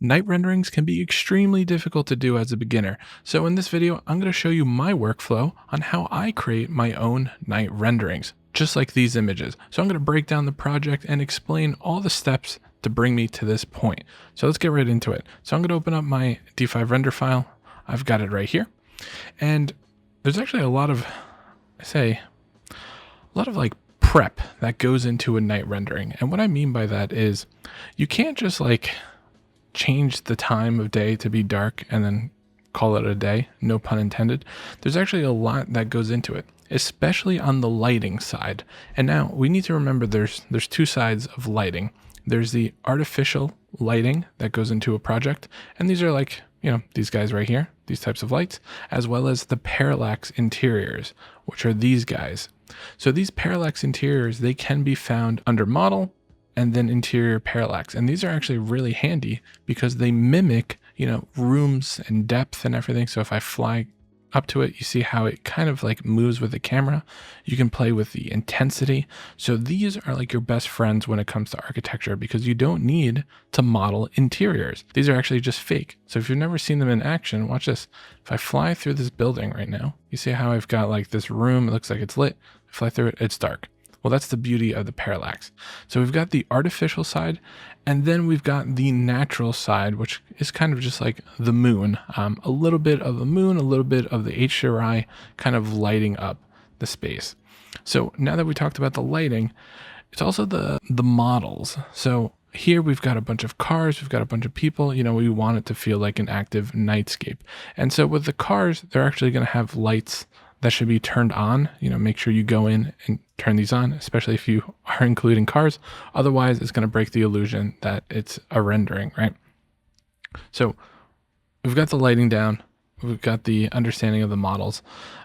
Night renderings can be extremely difficult to do as a beginner. So in this video, I'm going to show you my workflow on how I create my own night renderings, just like these images. So I'm going to break down the project and explain all the steps to bring me to this point. So let's get right into it. So I'm going to open up my D5 render file. I've got it right here. And there's actually a lot of like prep that goes into a night rendering. And what I mean by that is you can't just like change the time of day to be dark and then call it a day, no pun intended. There's actually a lot that goes into it, especially on the lighting side. And now we need to remember there's two sides of lighting. There's the artificial lighting that goes into a project, and these are like, these guys right here, these types of lights, as well as the parallax interiors, which are these guys. So these parallax interiors, they can be found under model and then interior parallax. And these are actually really handy because they mimic, rooms and depth and everything. So if I fly up to it, you see how it kind of like moves with the camera. You can play with the intensity. So these are like your best friends when it comes to architecture because you don't need to model interiors. These are actually just fake. So if you've never seen them in action, watch this. If I fly through this building right now, you see how I've got like this room, it looks like it's lit. I fly through it, it's dark. Well, that's the beauty of the parallax. So we've got the artificial side, and then we've got the natural side, which is kind of just like the moon. A little bit of the moon, a little bit of the HDRI kind of lighting up the space. So now that we talked about the lighting, it's also the models. So here we've got a bunch of cars, we've got a bunch of people, we want it to feel like an active nightscape. And so with the cars, they're actually going to have lights that should be turned on. Make sure you go in and turn these on, especially if you are including cars. Otherwise, it's going to break the illusion that it's a rendering, right? So we've got the lighting down. We've got the understanding of the models.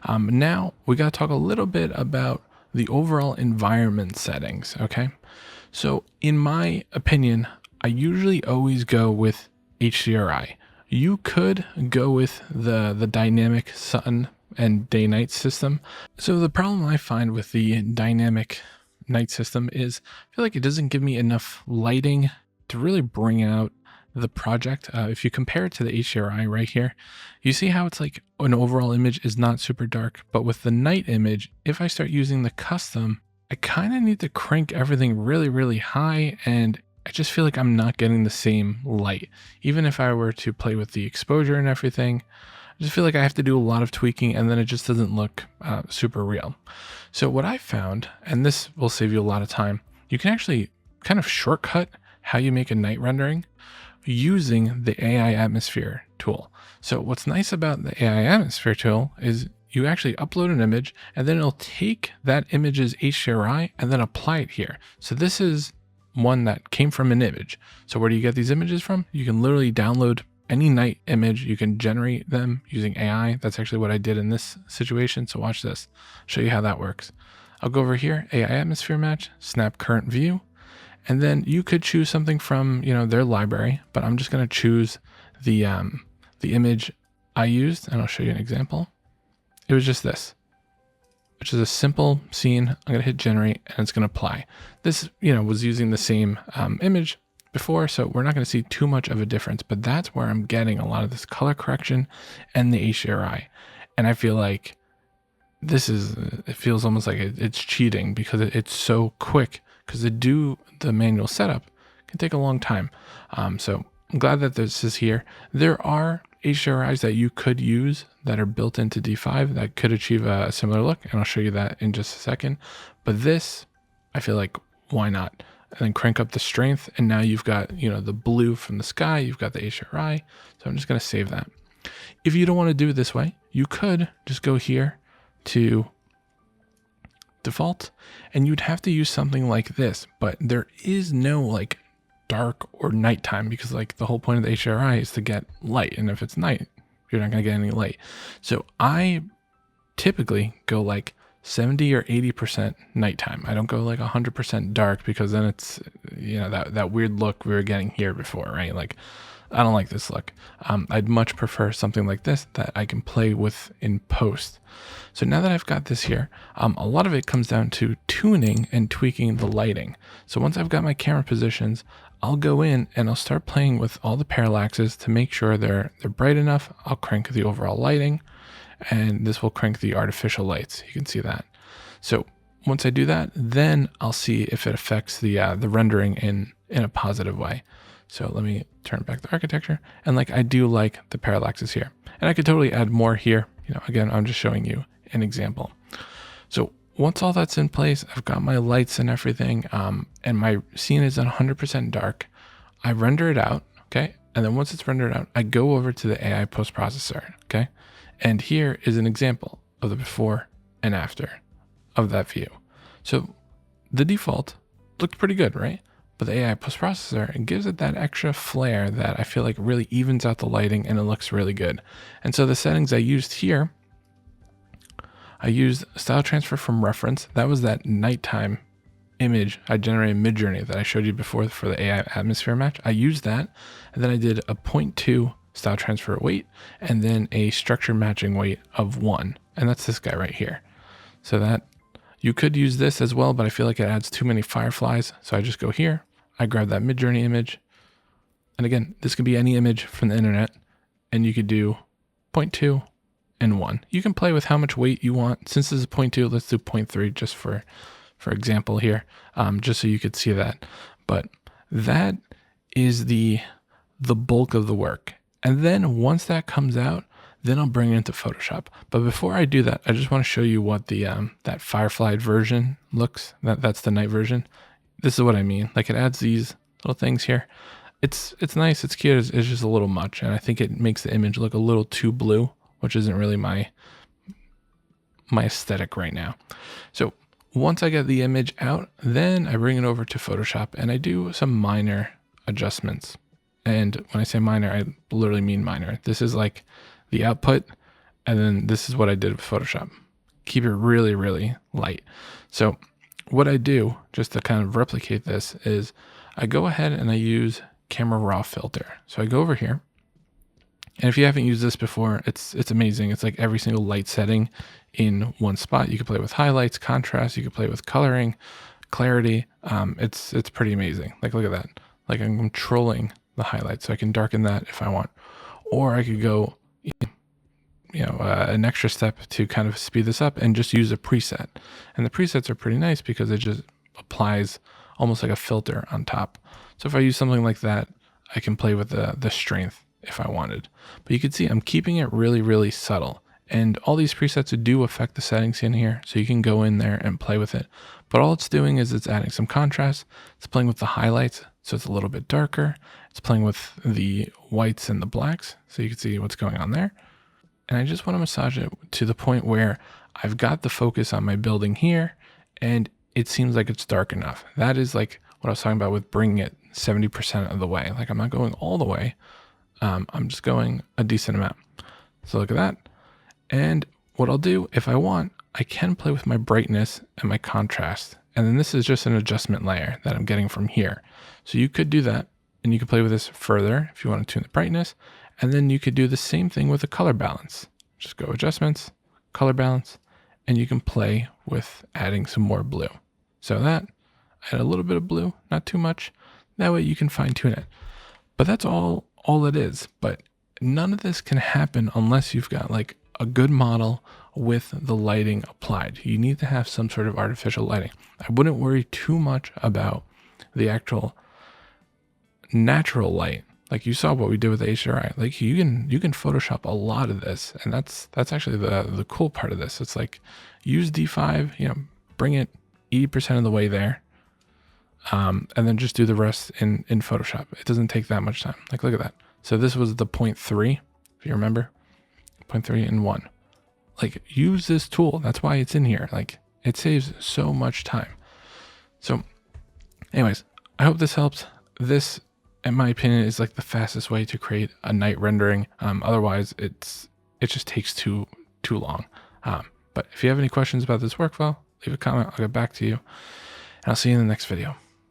Now we got to talk a little bit about the overall environment settings, okay? So in my opinion, I usually always go with HDRI. You could go with the dynamic sun and day-night system. So the problem I find with the dynamic night system is I feel like it doesn't give me enough lighting to really bring out the project. If you compare it to the HDRI right here, you see how it's like an overall image is not super dark, but with the night image, if I start using the custom, I kind of need to crank everything really, really high, and I just feel like I'm not getting the same light. Even if I were to play with the exposure and everything, I just feel like I have to do a lot of tweaking, and then it just doesn't look super real. So what I found, and this will save you a lot of time, you can actually kind of shortcut how you make a night rendering using the AI Atmosphere tool. So what's nice about the AI Atmosphere tool is you actually upload an image, and then it'll take that image's HDRI and then apply it here. So this is one that came from an image. So where do you get these images from? You can literally download any night image, you can generate them using AI. That's actually what I did in this situation. So watch this, show you how that works. I'll go over here, AI Atmosphere Match, snap current view, and then you could choose something from their library, but I'm just going to choose the image I used, and I'll show you an example. It was just this, which is a simple scene. I'm going to hit generate, and it's going to apply. This was using the same image before, so we're not going to see too much of a difference, but that's where I'm getting a lot of this color correction and the HDRI. And I feel like it feels almost like it's cheating because it's so quick, because to do the manual setup can take a long time. So I'm glad that this is here. There are HDRIs that you could use that are built into D5 that could achieve a similar look, and I'll show you that in just a second. But this, I feel like, why not? And then crank up the strength, and now you've got the blue from the sky, you've got the HDRI. So I'm just going to save that. If you don't want to do it this way, you could just go here to default, and you'd have to use something like this, but there is no like dark or nighttime, because like the whole point of the HDRI is to get light, and if it's night, you're not going to get any light. So I typically go like 70 or 80% nighttime. I don't go like 100% dark, because then it's, that weird look we were getting here before, right? Like, I don't like this look. I'd much prefer something like this that I can play with in post. So now that I've got this here, a lot of it comes down to tuning and tweaking the lighting. So once I've got my camera positions, I'll go in and I'll start playing with all the parallaxes to make sure they're bright enough. I'll crank the overall lighting, and this will crank the artificial lights. You can see that. So once I do that, then I'll see if it affects the rendering in a positive way. So let me turn back the architecture, and like I do like the parallaxes here, and I could totally add more here. You know, again, I'm just showing you an example. So once all that's in place, I've got my lights and everything, and my scene is 100% dark. I render it out, okay? And then once it's rendered out, I go over to the AI post-processor, okay? And here is an example of the before and after of that view. So the default looked pretty good, right? But the AI post-processor, it gives it that extra flair that I feel like really evens out the lighting, and it looks really good. And so the settings I used here, I used style transfer from reference. That was that nighttime image I generated mid-journey that I showed you before for the AI atmosphere match. I used that, and then I did a 0.2 style transfer weight, and then a structure matching weight of 1. And that's this guy right here. So that you could use this as well, but I feel like it adds too many fireflies. So I just go here, I grab that mid-journey image. And again, this could be any image from the internet, and you could do 0.2 and 1. You can play with how much weight you want. Since this is 0.2, let's do 0.3 just for example here, just so you could see that. But that is the bulk of the work. And then once that comes out, then I'll bring it into Photoshop. But before I do that, I just want to show you what the that firefly version looks. That's the night version. This is what I mean. Like, it adds these little things here. It's nice, it's cute, it's just a little much, and I think it makes the image look a little too blue, which isn't really my aesthetic right now. So once I get the image out, then I bring it over to Photoshop and I do some minor adjustments. And when I say minor, I literally mean minor. This is like the output, and then this is what I did with Photoshop. Keep it really, really light. So what I do, just to kind of replicate this, is I go ahead and I use camera raw filter. So I go over here, and if you haven't used this before, it's amazing. It's like every single light setting in one spot. You can play with highlights, contrast, you can play with coloring, clarity. It's pretty amazing. Like, look at that. Like, I'm controlling the highlights, so I can darken that if I want. Or I could go, an extra step to kind of speed this up and just use a preset. And the presets are pretty nice because it just applies almost like a filter on top. So if I use something like that, I can play with the strength if I wanted. But you can see I'm keeping it really, really subtle. And all these presets do affect the settings in here, so you can go in there and play with it. But all it's doing is it's adding some contrast. It's playing with the highlights, so it's a little bit darker. It's playing with the whites and the blacks, so you can see what's going on there. And I just want to massage it to the point where I've got the focus on my building here, and it seems like it's dark enough. That is like what I was talking about with bringing it 70% of the way. Like, I'm not going all the way. I'm just going a decent amount. So look at that. And what I'll do, if I want, I can play with my brightness and my contrast. And then this is just an adjustment layer that I'm getting from here. So you could do that, and you could play with this further if you want to tune the brightness. And then you could do the same thing with the color balance. Just go adjustments, color balance, and you can play with adding some more blue. So that, add a little bit of blue, not too much. That way you can fine tune it. But that's all it is. But none of this can happen unless you've got like a good model with the lighting applied. You need to have some sort of artificial lighting. I wouldn't worry too much about the actual natural light. Like, you saw what we did with the HDRI. Like, you can Photoshop a lot of this, and that's actually the cool part of this. It's like, use D5, bring it 80% of the way there, and then just do the rest in Photoshop. It doesn't take that much time. Like, look at that. So this was the 0.3, if you remember, 0.3 and 1. Like, use this tool. That's why it's in here. Like, it saves so much time. So anyways, I hope this helps. This, in my opinion, is like the fastest way to create a night rendering. Otherwise, it just takes too long. But if you have any questions about this workflow, leave a comment. I'll get back to you, and I'll see you in the next video.